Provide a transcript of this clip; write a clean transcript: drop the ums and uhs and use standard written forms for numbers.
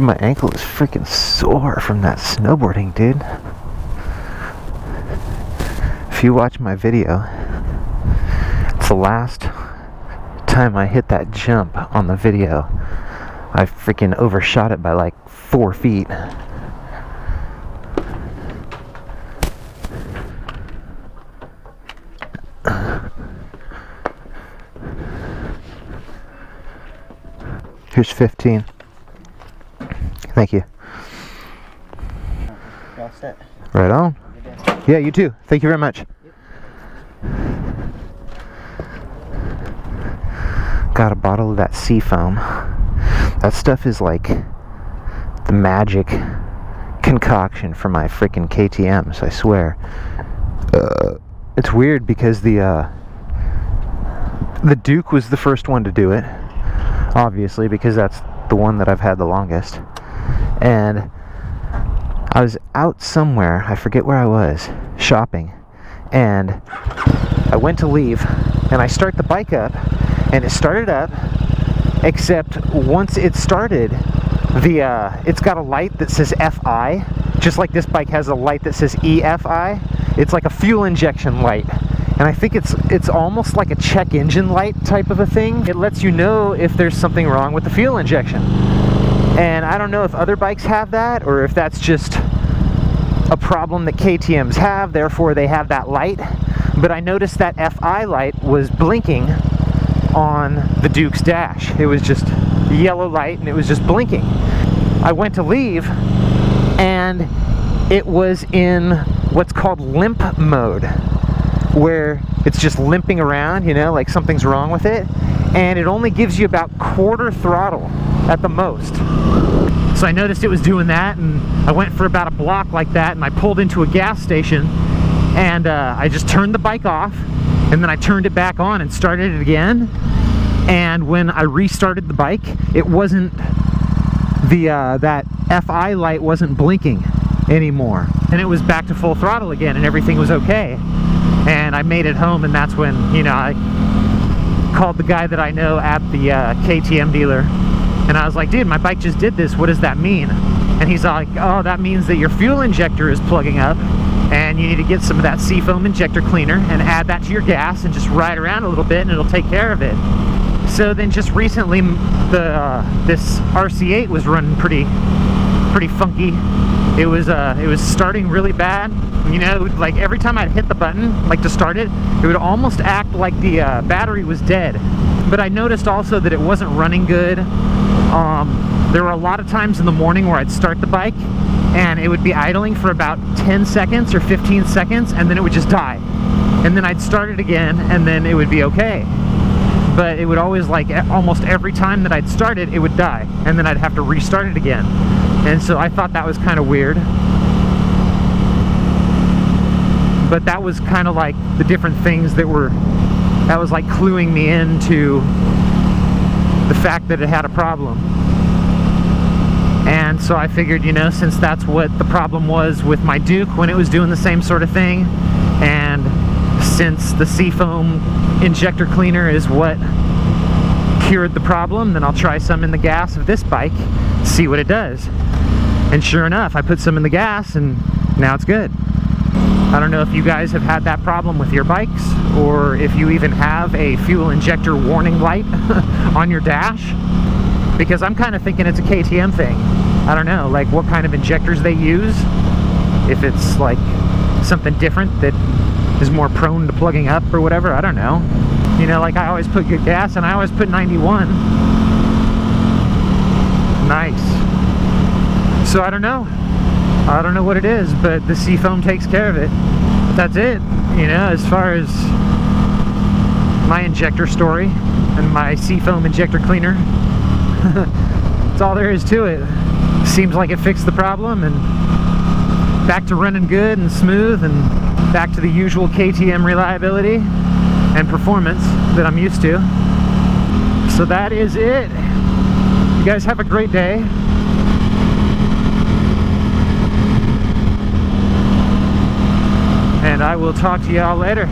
Dude, my ankle is freaking sore from that snowboarding, dude. If you watch my video, it's the last time I hit that jump on the video. I freaking overshot it by like 4 feet. Here's 15. Thank you. All set. Right on. Yeah, you too. Thank you very much. Got a bottle of that SeaFoam. That stuff is like the magic concoction for my freaking KTMs, I swear. It's weird because the Duke was the first one to do it, obviously, because that's the one that I've had the longest. And I was out somewhere, I forget where I was, shopping, and I went to leave, and I start the bike up, and it started up, except once it started, it's got a light that says FI, just like this bike has a light that says EFI. It's like a fuel injection light, and I think it's almost like a check engine light type of a thing. It lets you know if there's something wrong with the fuel injection. And I don't know if other bikes have that, or if that's just a problem that KTMs have, therefore they have that light. But I noticed that FI light was blinking on the Duke's dash. It was just a yellow light, and it was just blinking. I went to leave, and it was in what's called limp mode, where it's just limping around, you know, like something's wrong with it. And it only gives you about quarter throttle at the most. So I noticed it was doing that, and I went for about a block like that, and I pulled into a gas station, and I just turned the bike off, and then I turned it back on and started it again. And when I restarted the bike, it wasn't that FI light wasn't blinking anymore, and it was back to full throttle again, and everything was okay. And I made it home, and that's when, you know, I called the guy that I know at the KTM dealer, and I was like, dude, my bike just did this, what does that mean? And he's like, oh, that means that your fuel injector is plugging up, and you need to get some of that SeaFoam injector cleaner and add that to your gas and just ride around a little bit, and it'll take care of it. So then just recently, this RC8 was running pretty funky. It was starting really bad. You know, like every time I'd hit the button, like to start it, it would almost act like the battery was dead. But I noticed also that it wasn't running good. There were a lot of times in the morning where I'd start the bike, and it would be idling for about 10 seconds or 15 seconds, and then it would just die. And then I'd start it again, and then it would be okay. But it would always, like, almost every time that I'd start it, it would die, and then I'd have to restart it again. And so I thought that was kind of weird. But that was kind of like the different things that was like cluing me into the fact that it had a problem. And so I figured, you know, since that's what the problem was with my Duke when it was doing the same sort of thing, and since the SeaFoam injector cleaner is what cured the problem, then I'll try some in the gas of this bike, see what it does. And sure enough, I put some in the gas, and now it's good. I don't know if you guys have had that problem with your bikes, or if you even have a fuel injector warning light on your dash, because I'm kind of thinking it's a KTM thing. I don't know, like what kind of injectors they use, if it's like something different that is more prone to plugging up or whatever, I don't know. You know, like I always put good gas, and I always put 91. Nice. So I don't know. I don't know what it is, but the SeaFoam takes care of it. But that's it, you know, as far as my injector story and my SeaFoam injector cleaner. That's all there is to it. Seems like it fixed the problem, and back to running good and smooth, and back to the usual KTM reliability and performance that I'm used to. So that is it. You guys have a great day. And I will talk to y'all later.